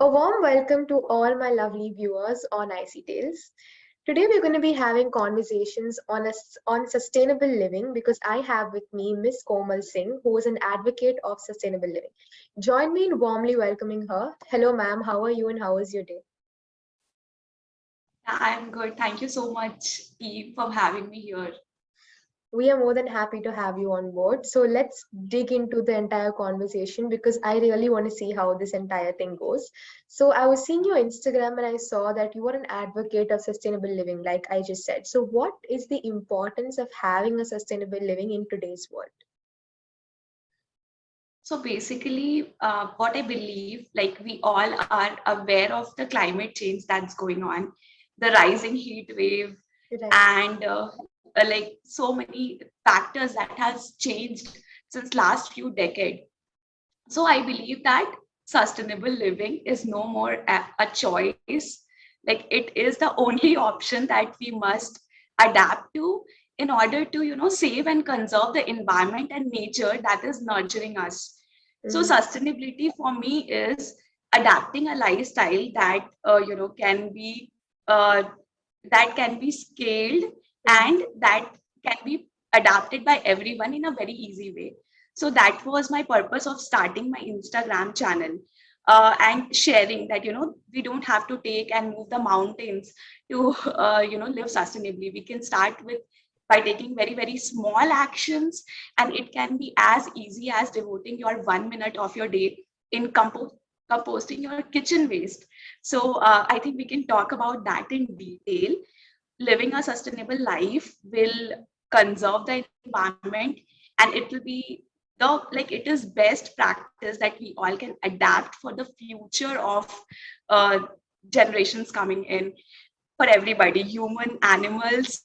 A warm welcome to all my lovely viewers on Icy Tales. Today we're going to be having conversations on sustainable living because I have with me Miss Komal Singh, who is an advocate of sustainable living. Join me in warmly welcoming her. Hello, ma'am. How are you and how is your day? Yeah, I'm good. Thank you so much, Eve, for having me here. We are more than happy to have you on board. So let's dig into the entire conversation because I really want to see how this entire thing goes. So I was seeing your Instagram and I saw that you are an advocate of sustainable living, like I just said. So what is the importance of having a sustainable living in today's world? So basically, what I believe, like we all are aware of the climate change that's going on, the rising heat wave, Right. and like so many factors that has changed since last few decades. So I believe that sustainable living is no more a choice. Like it is the only option that we must adapt to in order to, save and conserve the environment and nature that is nurturing us. So Mm-hmm. sustainability for me is adapting a lifestyle that, uh, that can be scaled Mm-hmm. and that can be adapted by everyone in a very easy way. So that was my purpose of starting my Instagram channel, and sharing that we don't have to take and move the mountains to live sustainably. We can start with by taking very small actions, and it can be as easy as devoting your 1 minute of your day in composting your kitchen waste. So I think we can talk about that in detail. Living a sustainable life will conserve the environment, and it will be it is best practice that we all can adapt for the future of uh, generations coming in, for everybody, human, animals,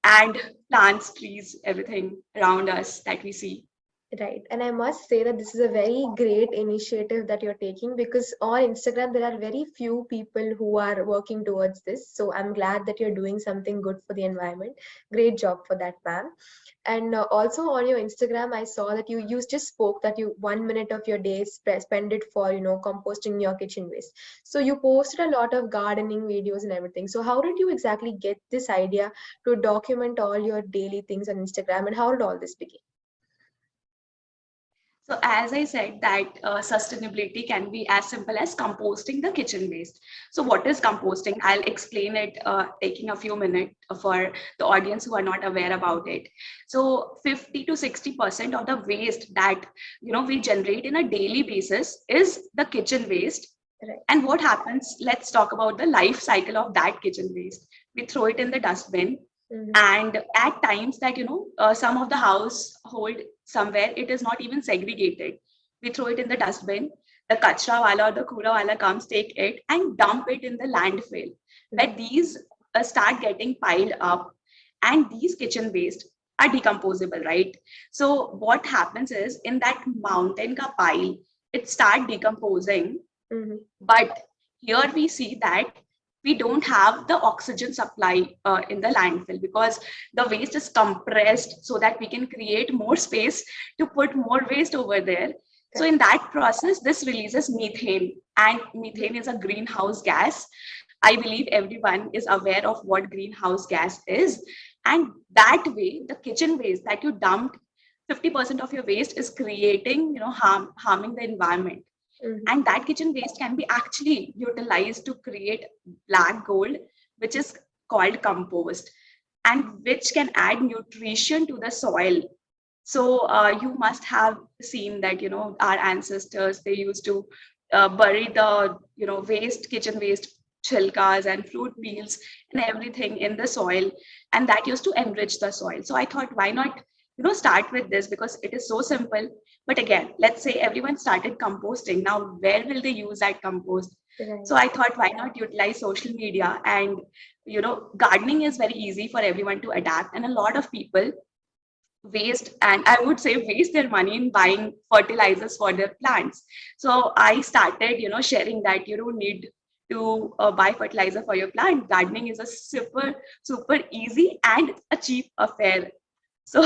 and plants, trees, everything around us that we see. Right. And I must say that this is a very great initiative that you're taking because on Instagram, there are very few people who are working towards this. So I'm glad that you're doing something good for the environment. Great job for that, ma'am. And also on your Instagram, I saw that you just spoke that you 1 minute of your day spend it for, composting your kitchen waste. So you posted a lot of gardening videos and everything. So how did you exactly get this idea to document all your daily things on Instagram and how did all this begin? So as I said that sustainability can be as simple as composting the kitchen waste. So what is composting? I'll explain it taking a few minutes for the audience who are not aware about it. So 50 to 60% of the waste that we generate in a daily basis is the kitchen waste. Right. And what happens? Let's talk about the life cycle of that kitchen waste. We throw it in the dustbin, Mhm. and at times that some of the household somewhere it is not even segregated. We throw it in the dustbin. The kachra wala or the kura wala comes, take it and dump it in the landfill, where Right. these start getting piled up, and these kitchen waste are decomposable, right? So what happens is, in that mountain ka pile, it start decomposing. Mhm. But here we see that we don't have the oxygen supply in the landfill, because the waste is compressed so that we can create more space to put more waste over there. So Correct. in that process, this releases methane, and Mhm. methane is a greenhouse gas. I believe everyone is aware of what greenhouse gas is. And that way, the kitchen waste that you dumped, 50% of your waste is creating, harming the environment. Mhm. And that kitchen waste can be actually utilized to create black gold, which is called compost, and which can add nutrition to the soil. So you must have seen that our ancestors, they used to bury the waste, kitchen waste, chilkas and fruit peels and everything in the soil, and that used to enrich the soil. So I thought, why not start with this, because it is so simple. But again, let's say everyone started composting. Now where will they use that compost? Right. So I thought, why not utilize social media? And gardening is very easy for everyone to adapt, and a lot of people waste, and I would say waste their money in buying fertilizers for their plants. So I started sharing that you don't need to buy fertilizer for your plant. Gardening is a super easy and a cheap affair. So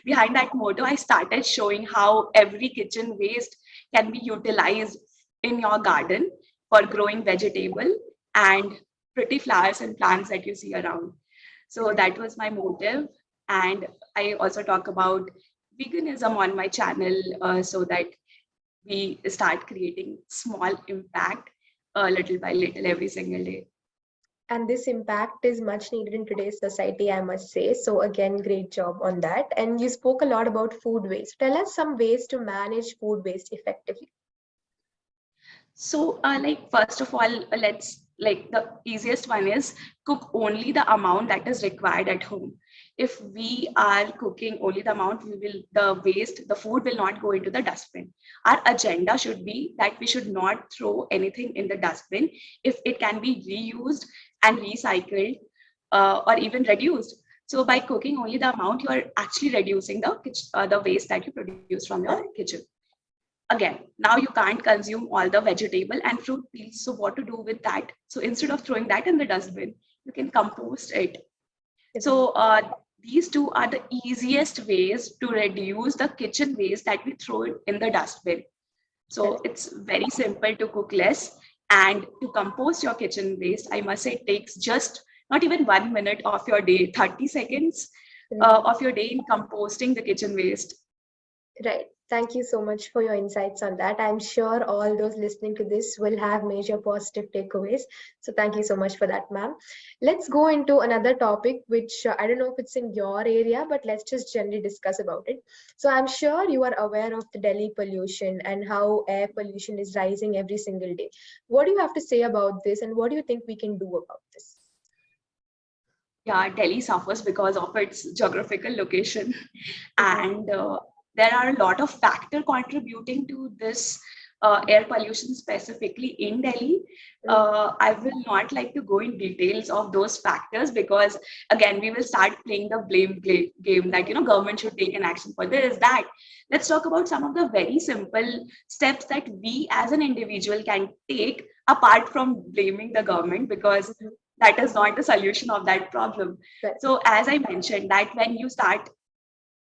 behind that motto, I started showing how every kitchen waste can be utilized in your garden. for growing vegetable and pretty flowers and plants that you see around. So Right. that was my motive. And I also talk about veganism on my channel, so that we start creating small impact, little by little, every single day. And this impact is much needed in today's society, I must say. So again, great job on that. And you spoke a lot about food waste. Tell us some ways to manage food waste effectively. So, like, first of all, let's like the easiest one is cook only the amount that is required at home. If we are cooking only the amount, the food will not go into the dustbin. Our agenda should be that we should not throw anything in the dustbin if it can be reused and recycled, or even reduced. So, by cooking only the amount, you are actually reducing the waste that you produce from your kitchen. Again, now you can't consume all the vegetable and fruit peels. So what to do with that? So instead of throwing that in the dustbin, you can compost it. So these two are the easiest ways to reduce the kitchen waste that we throw in the dustbin. So it's very simple to cook less, and to compost your kitchen waste, I must say it takes just not even 1 minute of your day, 30 seconds of your day in composting the kitchen waste. Right. Thank you so much for your insights on that. I'm sure all those listening to this will have major positive takeaways. So thank you so much for that, ma'am. Let's go into another topic, which I don't know if it's in your area, but let's just generally discuss about it. So I'm sure you are aware of the Delhi pollution and how air pollution is rising every single day. What do you have to say about this, and what do you think we can do about this? Yeah, Delhi suffers because of its geographical location, and there are a lot of factors contributing to this air pollution specifically in Delhi. I will not like to go in details of those factors, because again we will start playing the game that government should take an action for this, that. Let's talk about some of the very simple steps that we as an individual can take apart from blaming the government, because that is not the solution of that problem. So as I mentioned, that when you start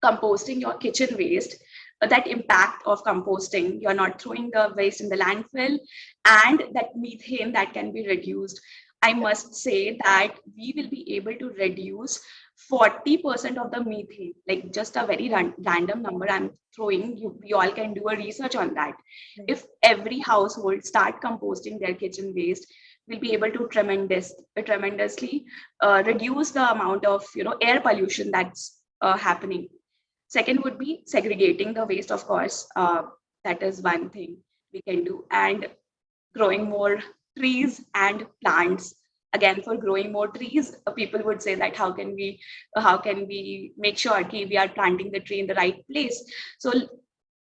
composting your kitchen waste, that impact of composting, you're not throwing the waste in the landfill, and that methane that can be reduced. I must say that we will be able to reduce 40% of the methane, like just a very random number I'm throwing. You all can do a research on that. If every household start composting their kitchen waste, we'll be able to tremendously reduce the amount of air pollution that's happening. Second would be segregating the waste, of course. That is one thing we can do. And growing more trees and plants. Again, for growing more trees, people would say that how can we make sure that we are planting the tree in the right place? So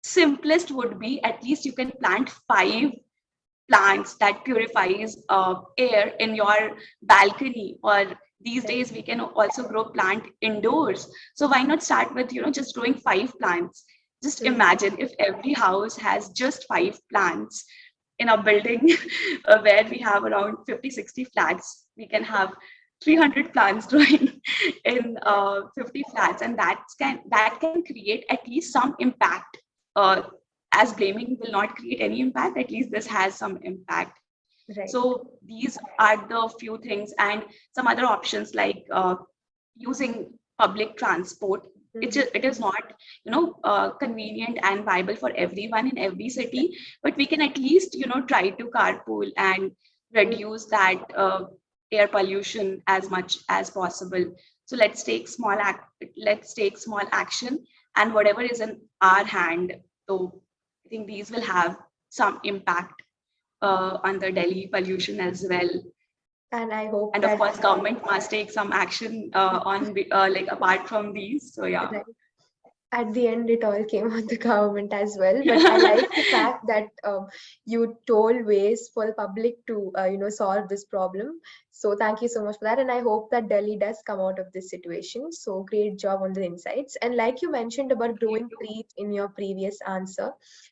simplest would be, at least you can plant 5 plants that purifies air in your balcony, or these days we can also grow plant indoors. So why not start with just growing 5 plants? Just imagine if every house has just 5 plants in a building where we have around 50-60 flats. We can have 300 plants growing in 50 flats, and that can create at least some impact. As blaming will not create any impact, at least this has some impact. So these are the few things, and some other options like using public transport. It is not convenient and viable for everyone in every city, but we can at least try to carpool and reduce that air pollution as much as possible. So let's take small action, and whatever is in our hand. So I think these will have some impact on the Delhi pollution as well. And I hope And of course, government must take some action on like apart from these. So yeah. At the end, it all came on the government as well. But I like the fact that you told ways for the public to solve this problem. So thank you so much for that, and I hope that Delhi does come out of this situation. So great job on the insights. And like you mentioned about growing trees in your previous answer,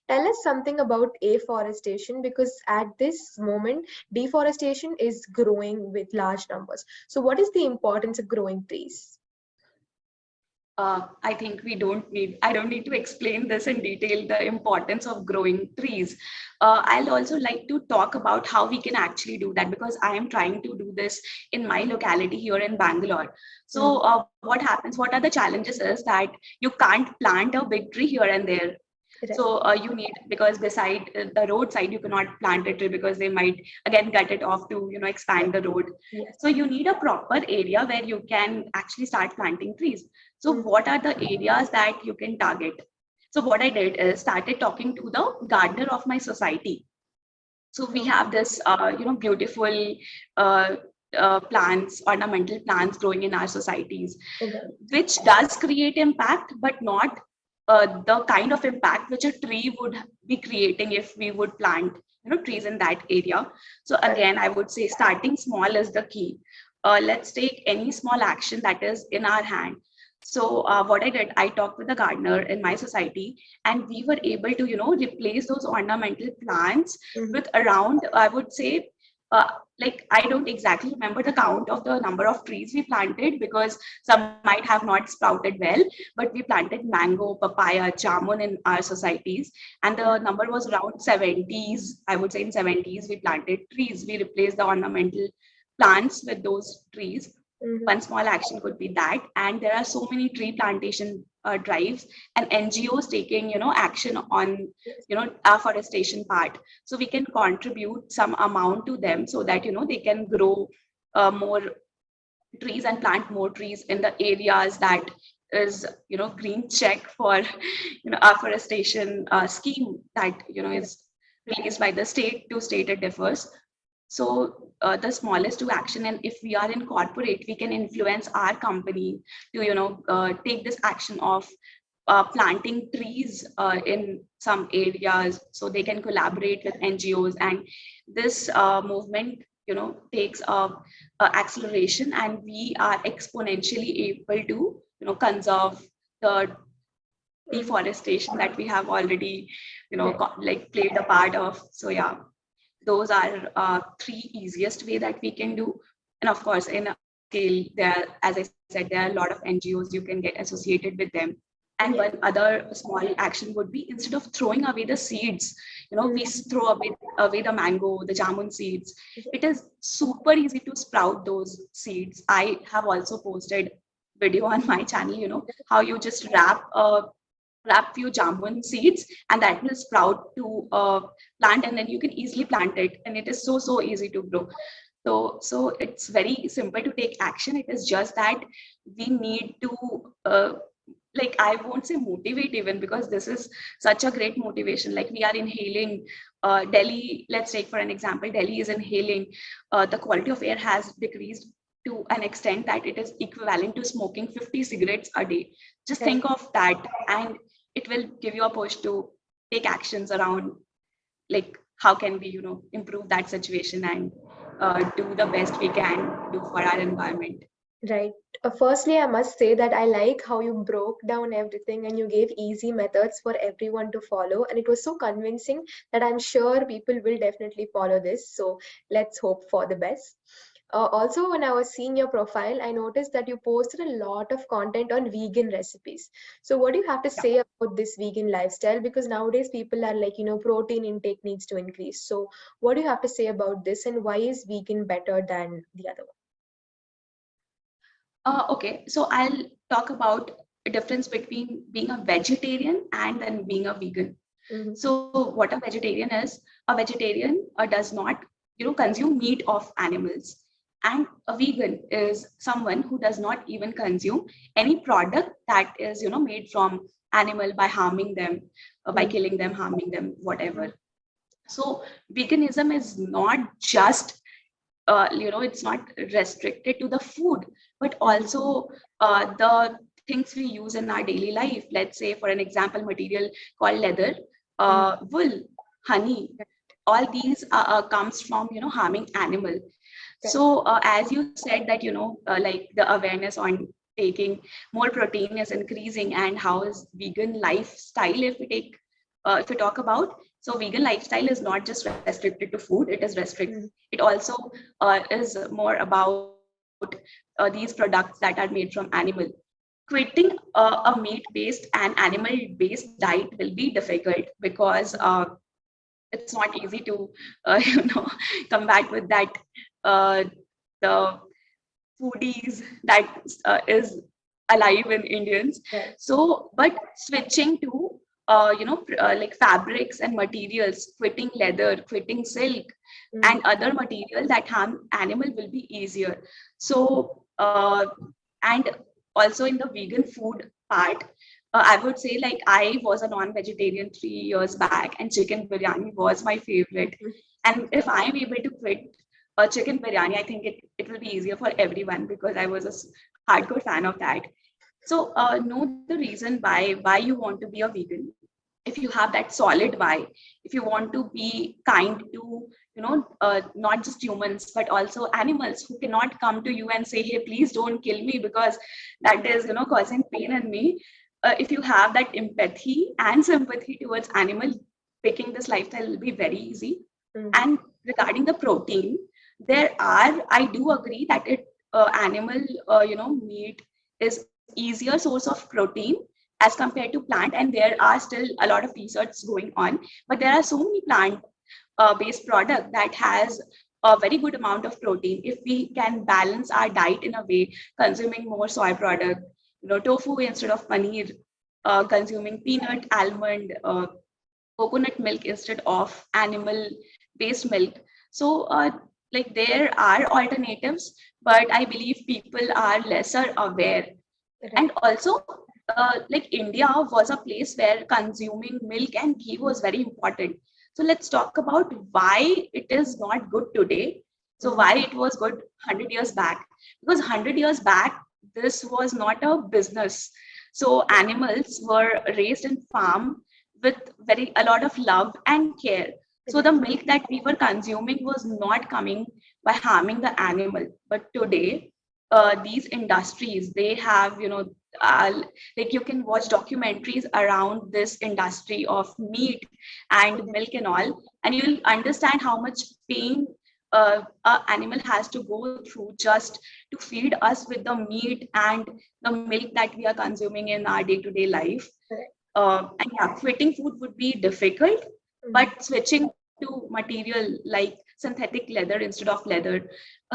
tell us something about afforestation, because at this moment deforestation is growing with large numbers. So what is the importance of growing trees? I think I don't need to explain this in detail, the importance of growing trees. I'll also like to talk about how we can actually do that, because I am trying to do this in my locality here in Bangalore. So, Mm-hmm. what happens? What are the challenges is that you can't plant a big tree here and there. Right. So you need, because beside the roadside you cannot plant a tree because they might again cut it off to expand the road. Yes. So you need a proper area where you can actually start planting trees. So Mm-hmm. what are the areas that you can target? So what I did is started talking to the gardener of my society. So we Okay. have this beautiful uh, plants, ornamental plants growing in our societies, Right. which does create impact, but not the kind of impact which a tree would be creating if we would plant trees in that area. So Correct. again, I would say starting small is the key. Let's take any small action that is in our hand. So what I did, I talked with the gardener in my society, and we were able to replace those ornamental plants Mm-hmm. with around, I would say, uh, like I don't exactly remember the count of the number of trees we planted, because some might have not sprouted well, but we planted mango, papaya, jamun in our societies, and the number was around 70s. I would say in 70s we planted trees. We replaced the ornamental plants with those trees. Mm-hmm. One small action could be that, and there are so many tree plantation drives and NGOs taking action on Yes. afforestation part. So we can contribute some amount to them so that they can grow more trees and plant more trees in the areas that is green check for afforestation scheme that Right. is released by the state. To state it differs. So the smallest to action, and if we are in corporate, we can influence our company to take this action of planting trees in some areas, so they can collaborate with NGOs, and this movement takes a acceleration, and we are exponentially able to conserve the Mm-hmm. deforestation that we have already Right. like played a part of. So yeah, those are three easiest way that we can do. And of course, in a scale, there, as I said, there are a lot of NGOs you can get associated with them. And Yeah. one other small action would be, instead of throwing away the seeds, we Mm-hmm. throw away the mango, the jamun seeds. Yeah. It is super easy to sprout those seeds. I have also posted video on my channel, how you just wrap few jamun seeds, and that will sprout to a plant, and then you can easily plant it, and it is so easy to grow. So it's very simple to take action. It is just that we need to like, I won't say motivate even, because this is such a great motivation. Like, we are inhaling Delhi, let's take for an example, Delhi is inhaling, the quality of air has decreased to an extent that it is equivalent to smoking 50 cigarettes a day. Just Right. think of that, and it will give you a push to take actions around, like, how can we improve that situation, and do the best we can do for our environment. Right. Firstly, I must say that I like how you broke down everything and you gave easy methods for everyone to follow. And it was so convincing that I'm sure people will definitely follow this. So let's hope for the best. Also, when I was seeing your profile, I noticed that you posted a lot of content on vegan recipes. So, what do you have to Yeah. say about this vegan lifestyle? Because nowadays people are like, protein intake needs to increase. So, what do you have to say about this, and why is vegan better than the other Okay, so I'll talk about a difference between being a vegetarian and then being a vegan. one? So what a vegetarian is, a vegetarian does not consume meat of animals, and a vegan is someone who does not even consume any product that is made from animal, by harming them, by Mm-hmm. killing them, harming them, whatever. So veganism is not just it's not restricted to the food, but Mm-hmm. also the things we use in our daily life. Let's say, for an example, material called leather, Mm-hmm. wool, honey. All these comes from harming animal. Right. So as you said that like, the awareness on taking more protein is increasing, and how is vegan lifestyle, if we talk about, so vegan lifestyle is not just restricted to food. Mm-hmm. It also is more about these products that are made from animal. quitting a meat-based and animal-based diet will be difficult because it's not easy to combat with that the foodies that is alive in Indians. Right. So, but switching to like fabrics and materials, quitting leather, quitting silk, and Mm. other material that harm animal will be easier. So, and also in the vegan food part, I would say like I was a non-vegetarian 3 years back, and chicken biryani was my favorite. And if I'm able to quit chicken biryani, I think it will be easier for everyone because I was a hardcore fan of that. So know the reason why you want to be a vegan. If you have that solid why, if you want to be kind to not just humans but also animals who cannot come to you and say, hey, please don't kill me because that is causing pain in me. If you have that empathy and sympathy towards animal, picking this lifestyle will be very easy. Mm. And regarding the protein, I do agree that it animal meat is easier source of protein as compared to plant, and there are still a lot of research going on, but there are so many plant based product that has a very good amount of protein. If we can balance our diet in a way, consuming more soy product, tofu instead of paneer, consuming peanut, almond, coconut milk instead of animal based milk. So like there are alternatives, but I believe people are lesser aware. And Right. also like India was a place where consuming milk and ghee was very important. So let's talk about why it is not good today. So Mm. why it was good 100 years back, because 100 years back this was not a business. So animals were raised in farm with very a lot of love and care. So the Right. milk that we were consuming was not coming by harming the animal. But today these industries, they have uh, like you can watch documentaries around this industry of meat and milk and all, and you'll understand how much pain a animal has to go through just to feed us with the meat and the milk that we are consuming in our day-to-day life. Right. And yeah, quitting food would be difficult, Mm. but switching to material like synthetic leather instead of leather,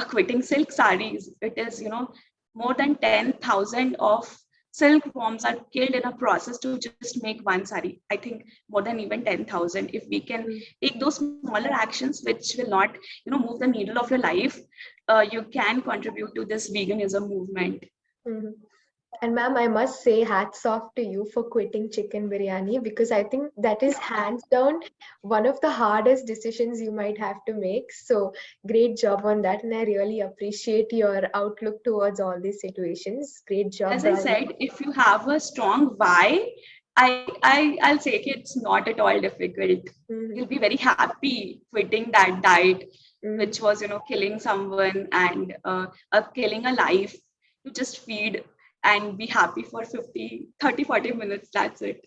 quitting silk saris, it is more than 10,000 of silk worms are killed in a process to just make one sari. I think more than even 10,000. If we can Mm. take those smaller actions which will not move the needle of your life, you can contribute to this veganism movement. Mhm. And ma'am, I must say hats off to you for quitting chicken biryani because I think that is hands down one of the hardest decisions you might have to make. So great job on that, and I really appreciate your outlook towards all these situations. Great job, As I brother. said, if you have a strong why, I'll say it's not at all difficult. Mhm. You'll be very happy quitting that diet, Mhm. which was killing someone and killing a life to just feed and be happy for 50, 30, 40 minutes. That's it.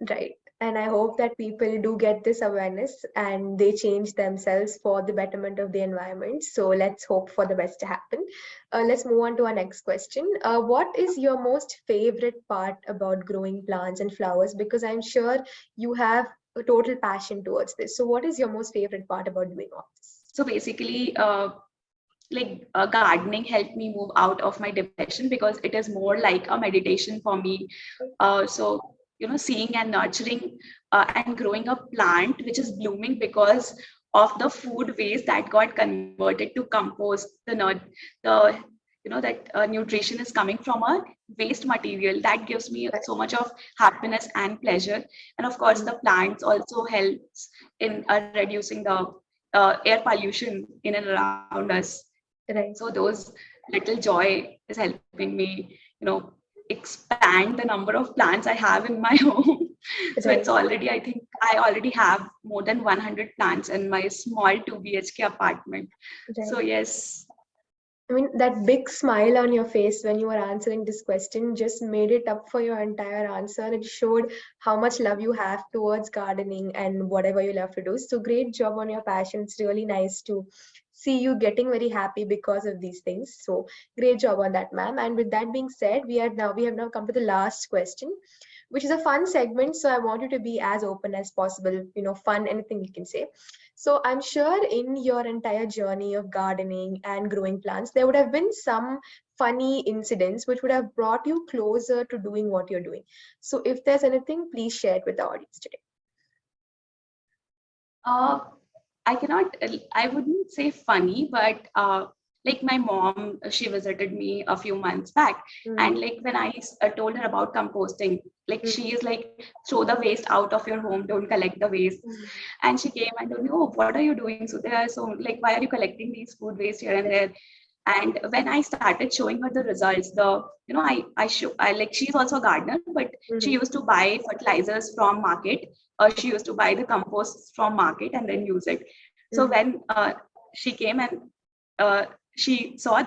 Right. And I hope that people do get this awareness and they change themselves for the betterment of the environment. So let's hope for the best to happen. Let's move on to our next question. What is your most favorite part about growing plants and flowers? Because I'm sure you have a total passion towards this. So, what is your most favorite part about doing all this? So basically, gardening helped me move out of my depression because it is more like a meditation for me. So seeing and nurturing and growing a plant which is blooming because of the food waste that got converted to compost, the that nutrition is coming from a waste material, that gives me Right. so much of happiness and pleasure. And of course Mm. the plants also helps in reducing the air pollution in and around us. So Right. those little joy is helping me, expand the number of plants I have in my home. So it's Right. already, I think I already have more than 100 plants in my small 2 BHK apartment. So Right. yes, I mean, that big smile on your face when you were answering this question just made it up for your entire answer. And it showed how much love you have towards gardening and whatever you love to do. So, great job on your passion. It's really nice to see you getting very happy because of these things. So great job on that, ma'am. And with that being said, we have now come to the last question, which is a fun segment. So I want you to be as open as possible, fun, anything you can say. So I'm sure in your entire journey of gardening and growing plants, there would have been some funny incidents which would have brought you closer to doing what you're doing. So if there's anything, please share it with the audience today. Uh, I wouldn't say funny, but like my mom, she visited me a few months back. And like when I told her about composting, like she is like, throw the waste out of your home, don't collect the waste. And she came and told me, oh, what are you doing? So there are so like, why are you collecting these food waste here and there? And when I started showing her the results, I like, she's also a gardener, but she used to buy fertilizers from market, or she used to buy the compost from market and then use it. So when she came and she saw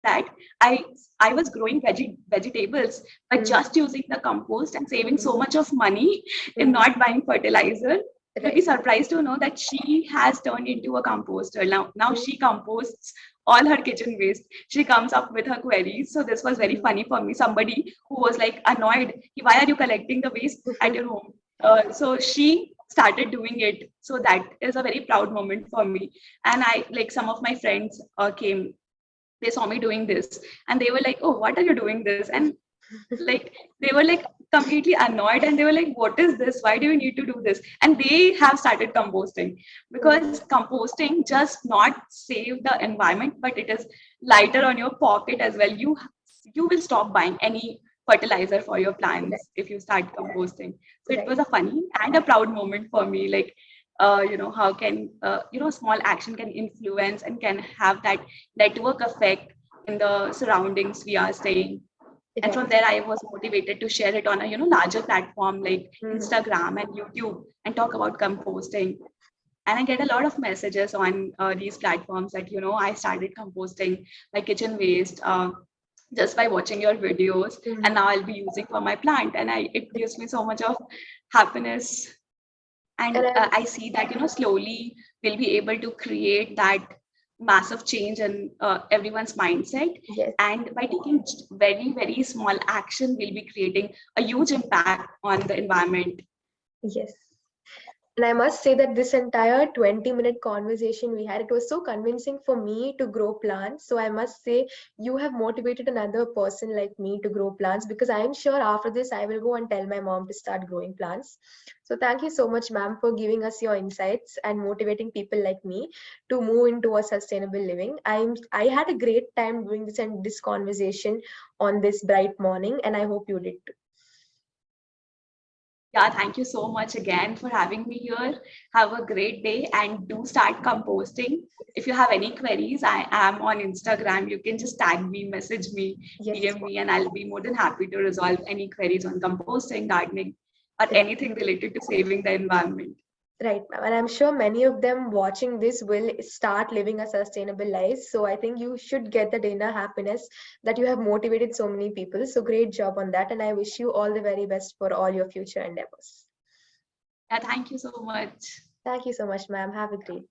that I was growing vegetables, but just using the compost and saving so much of money in not buying fertilizer. You'll be surprised to know that she has turned into a composter. Now she composts all her kitchen waste. She comes up with her queries. So this was very funny for me. Somebody who was like annoyed, why are you collecting the waste at your home? So she started doing it. So that is a very proud moment for me. And I like, some of my friends came, they saw me doing this and they were like, oh, what are you doing this? And like they were like completely annoyed and they were like, what is this, why do you need to do this? And they have started composting, because composting just not save the environment, but it is lighter on your pocket as well. You will stop buying any fertilizer for your plants if you start composting. So it was a funny and a proud moment for me, like how can small action can influence and can have that network effect in the surroundings we are staying. And from there I was motivated to share it on a larger platform like Instagram and YouTube and talk about composting. And I get a lot of messages on these platforms that I started composting my kitchen waste just by watching your videos, and now I'll be using for my plant, and it gives me so much of happiness. And I see that slowly we'll be able to create that massive change in everyone's mindset. And by taking very, very small action, we'll be creating a huge impact on the environment. Yes. And I must say that this entire 20-minute conversation we had, it was so convincing for me to grow plants. So I must say you have motivated another person like me to grow plants, because I am sure after this I will go and tell my mom to start growing plants. So thank you so much, ma'am, for giving us your insights and motivating people like me to move into a sustainable living. I had a great time doing this conversation on this bright morning, and I hope you did too. Yeah, thank you so much again for having me here. Have a great day and do start composting. If you have any queries, I am on Instagram. You can just tag me, message me, DM me, and I'll be more than happy to resolve any queries on composting, gardening, or anything related to saving the environment. Right, ma'am. And I'm sure many of them watching this will start living a sustainable life. So I think you should get that inner happiness that you have motivated so many people. So great job on that. And I wish you all the very best for all your future endeavors. Yeah, thank you so much. Thank you so much, ma'am. Have a great day.